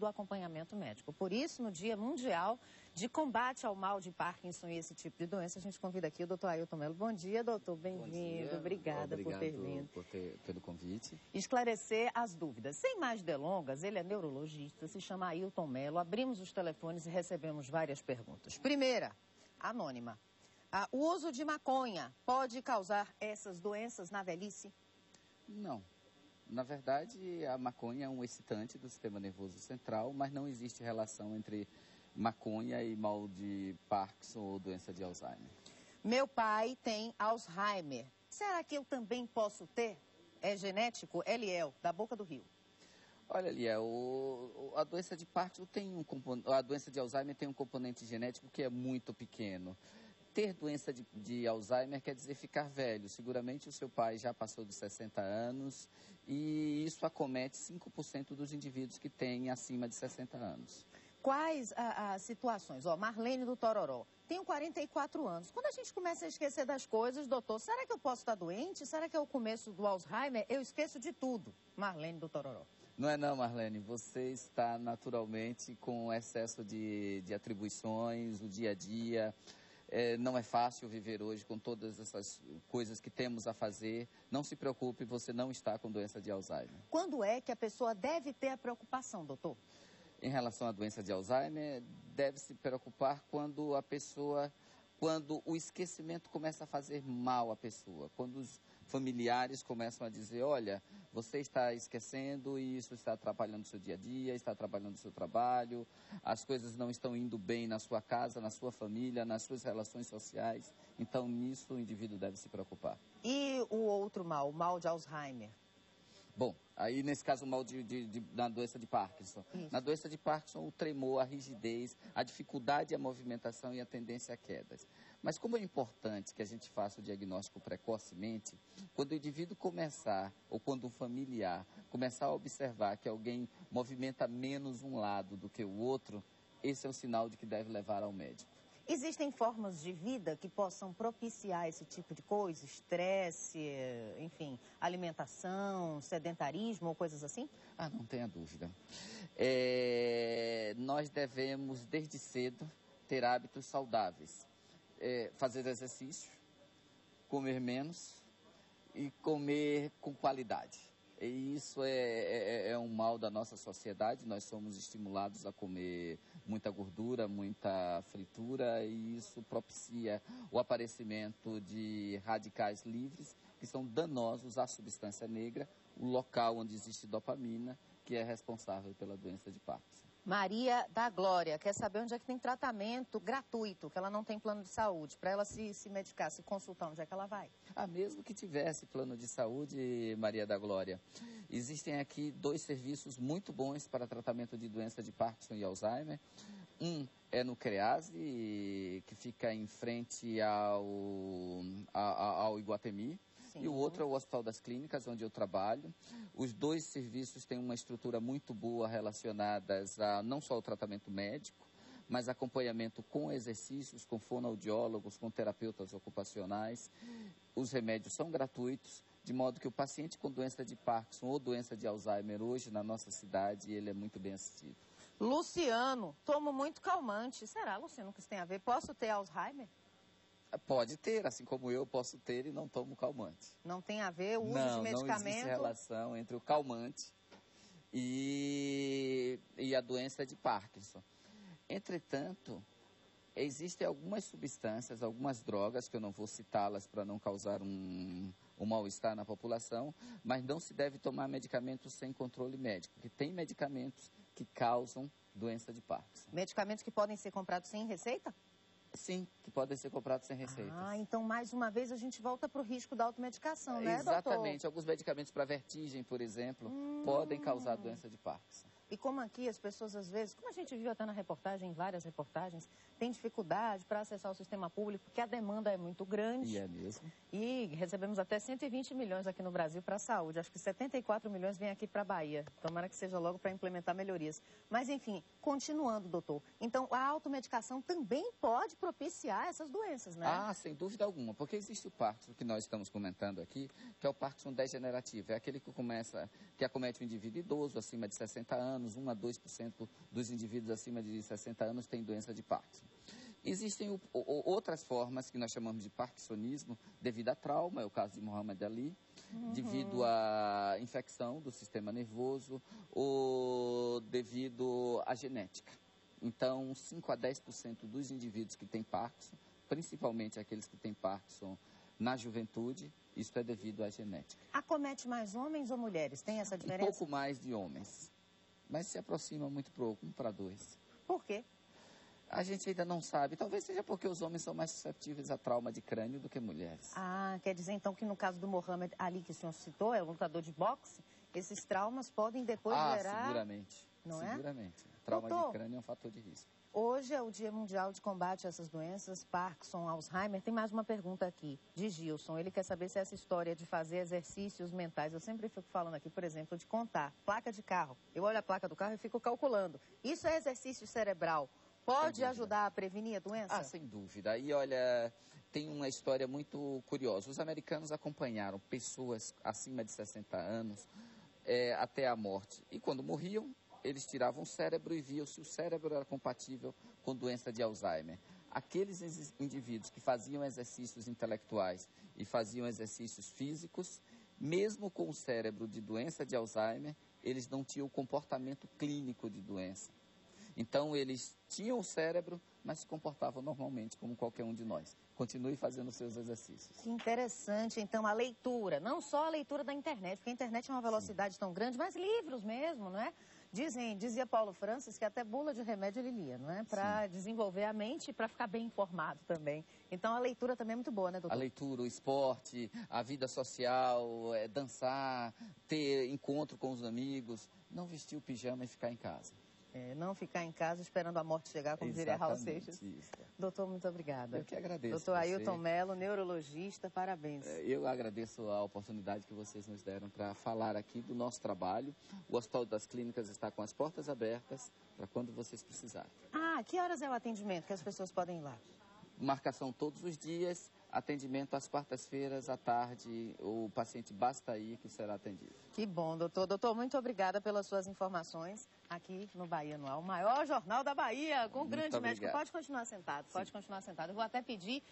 do acompanhamento médico. Por isso, no Dia Mundial de Combate ao Mal de Parkinson e esse tipo de doença, a gente convida aqui o doutor Ailton Mello. Bom dia, doutor. Bem-vindo. Obrigada por ter vindo. Pelo convite. Esclarecer as dúvidas. Sem mais delongas, ele é neurologista, se chama Ailton Mello. Abrimos os telefones e recebemos várias perguntas. Primeira, anônima. O uso de maconha pode causar essas doenças na velhice? Não. Na verdade, a maconha é um excitante do sistema nervoso central, mas não existe relação entre maconha e mal de Parkinson ou doença de Alzheimer. Meu pai tem Alzheimer. Será que eu também posso ter? É genético? Eliel, da Boca do Rio. Olha, Eliel, a doença de Parkinson a doença de Alzheimer tem um componente genético que é muito pequeno. Ter doença de Alzheimer quer dizer ficar velho. Seguramente o seu pai já passou dos 60 anos e isso acomete 5% dos indivíduos que têm acima de 60 anos. Quais as situações? Marlene do Tororó. Tenho 44 anos. Quando a gente começa a esquecer das coisas, doutor, será que eu posso estar doente? Será que é o começo do Alzheimer? Eu esqueço de tudo. Marlene do Tororó. Não é não, Marlene. Você está naturalmente com excesso de atribuições, o dia a dia. Não é fácil viver hoje com todas essas coisas que temos a fazer. Não se preocupe, você não está com doença de Alzheimer. Quando é que a pessoa deve ter a preocupação, doutor? Em relação à doença de Alzheimer, deve se preocupar quando o esquecimento começa a fazer mal à pessoa. Quando os familiares começam a dizer, olha, você está esquecendo e isso está atrapalhando o seu dia a dia, está atrapalhando o seu trabalho, as coisas não estão indo bem na sua casa, na sua família, nas suas relações sociais. Então, nisso o indivíduo deve se preocupar. E o outro mal, o mal de Alzheimer? Bom, aí nesse caso o mal na doença de Parkinson. Isso. Na doença de Parkinson, o tremor, a rigidez, a dificuldade, a movimentação e a tendência a quedas. Mas como é importante que a gente faça o diagnóstico precocemente, quando o indivíduo começar, ou quando um familiar começar a observar que alguém movimenta menos um lado do que o outro, esse é o sinal de que deve levar ao médico. Existem formas de vida que possam propiciar esse tipo de coisa? Estresse, enfim, alimentação, sedentarismo ou coisas assim? Não tenha dúvida. Nós devemos, desde cedo, ter hábitos saudáveis. Fazer exercício, comer menos e comer com qualidade. E isso é um mal da nossa sociedade. Nós somos estimulados a comer muita gordura, muita fritura, e isso propicia o aparecimento de radicais livres que são danosos à substância negra, o local onde existe dopamina, que é responsável pela doença de Parkinson. Maria da Glória quer saber onde é que tem tratamento gratuito, que ela não tem plano de saúde, para ela se medicar, se consultar, onde é que ela vai? Mesmo que tivesse plano de saúde, Maria da Glória, existem aqui 2 serviços muito bons para tratamento de doença de Parkinson e Alzheimer. Um é no CREASE, que fica em frente ao Iguatemi. Sim. E o outro é o Hospital das Clínicas, onde eu trabalho. Os 2 serviços têm uma estrutura muito boa relacionadas a não só o tratamento médico, mas acompanhamento com exercícios, com fonoaudiólogos, com terapeutas ocupacionais. Os remédios são gratuitos, de modo que o paciente com doença de Parkinson ou doença de Alzheimer hoje na nossa cidade, ele é muito bem assistido. Luciano, tomo muito calmante. Será, Luciano, que isso tem a ver? Posso ter Alzheimer? Pode ter, assim como eu posso ter e não tomo calmante. Não tem a ver o uso de medicamento? Não existe relação entre o calmante e a doença de Parkinson. Entretanto, existem algumas substâncias, algumas drogas, que eu não vou citá-las para não causar um mal-estar na população, mas não se deve tomar medicamentos sem controle médico, porque tem medicamentos que causam doença de Parkinson. Medicamentos que podem ser comprados sem receita? Sim, que podem ser comprados sem receita. Então mais uma vez a gente volta para o risco da automedicação, né, Exatamente. doutor? Alguns medicamentos para vertigem, por exemplo, podem causar doença de Parkinson. E como aqui as pessoas às vezes, como a gente viu até na reportagem, em várias reportagens, tem dificuldade para acessar o sistema público, porque a demanda é muito grande. E é mesmo. E recebemos até 120 milhões aqui no Brasil para a saúde. Acho que 74 milhões vêm aqui para a Bahia. Tomara que seja logo para implementar melhorias. Mas enfim, continuando, doutor. Então a automedicação também pode propiciar essas doenças, né? Sem dúvida alguma, porque existe o Parkinson que nós estamos comentando aqui, que é o Parkinson degenerativo. É aquele que acomete o indivíduo idoso, acima de 60 anos, anos, 1 a 2% dos indivíduos acima de 60 anos têm doença de Parkinson. Existem outras formas que nós chamamos de parkinsonismo devido a trauma, é o caso de Muhammad Ali, devido à infecção do sistema nervoso ou devido à genética. Então, 5 a 10% dos indivíduos que têm Parkinson, principalmente aqueles que têm Parkinson na juventude, isso é devido à genética. Acomete mais homens ou mulheres? Tem essa diferença? Um pouco mais de homens, mas se aproxima muito para 1 para 2. Por quê? A gente ainda não sabe. Talvez seja porque os homens são mais susceptíveis a trauma de crânio do que mulheres. Ah, quer dizer então que no caso do Muhammad Ali, que o senhor citou, é um lutador de boxe, esses traumas podem depois gerar... seguramente. Não é? Seguramente. Trauma Doutor, de crânio é um fator de risco. Hoje é o Dia Mundial de Combate a essas doenças, Parkinson, Alzheimer. Tem mais uma pergunta aqui, de Gilson. Ele quer saber se essa história de fazer exercícios mentais, eu sempre fico falando aqui, por exemplo, de contar, placa de carro. Eu olho a placa do carro e fico calculando. Isso é exercício cerebral. Pode ajudar a prevenir a doença? Ah, sem dúvida. E olha, tem uma história muito curiosa. Os americanos acompanharam pessoas acima de 60 anos até a morte. E quando morriam, eles tiravam o cérebro e viam se o cérebro era compatível com doença de Alzheimer. Aqueles indivíduos que faziam exercícios intelectuais e faziam exercícios físicos, mesmo com o cérebro de doença de Alzheimer, eles não tinham o comportamento clínico de doença. Então, eles tinham o cérebro, mas se comportavam normalmente, como qualquer um de nós. Continue fazendo seus exercícios. Que interessante, então, a leitura. Não só a leitura da internet, porque a internet é uma velocidade tão grande, mas livros mesmo, não é? Dizia Paulo Francis que até bula de remédio ele lia, não é? Para desenvolver a mente e para ficar bem informado também. Então, a leitura também é muito boa, né, doutor? A leitura, o esporte, a vida social, dançar, ter encontro com os amigos, não vestir o pijama e ficar em casa. Não ficar em casa esperando a morte chegar, como diria Raul Seixas. Isso. Doutor, muito obrigada. Eu que agradeço. Doutor Ailton Mello, neurologista, parabéns. Eu agradeço a oportunidade que vocês nos deram para falar aqui do nosso trabalho. O Hospital das Clínicas está com as portas abertas para quando vocês precisarem. Que horas é o atendimento que as pessoas podem ir lá? Marcação todos os dias, atendimento às quartas-feiras à tarde. O paciente basta ir que será atendido. Que bom, doutor. Doutor, muito obrigada pelas suas informações aqui no Bahia Anual, o maior jornal da Bahia, com o grande médico. Pode continuar sentado, pode continuar sentado. Eu vou até pedir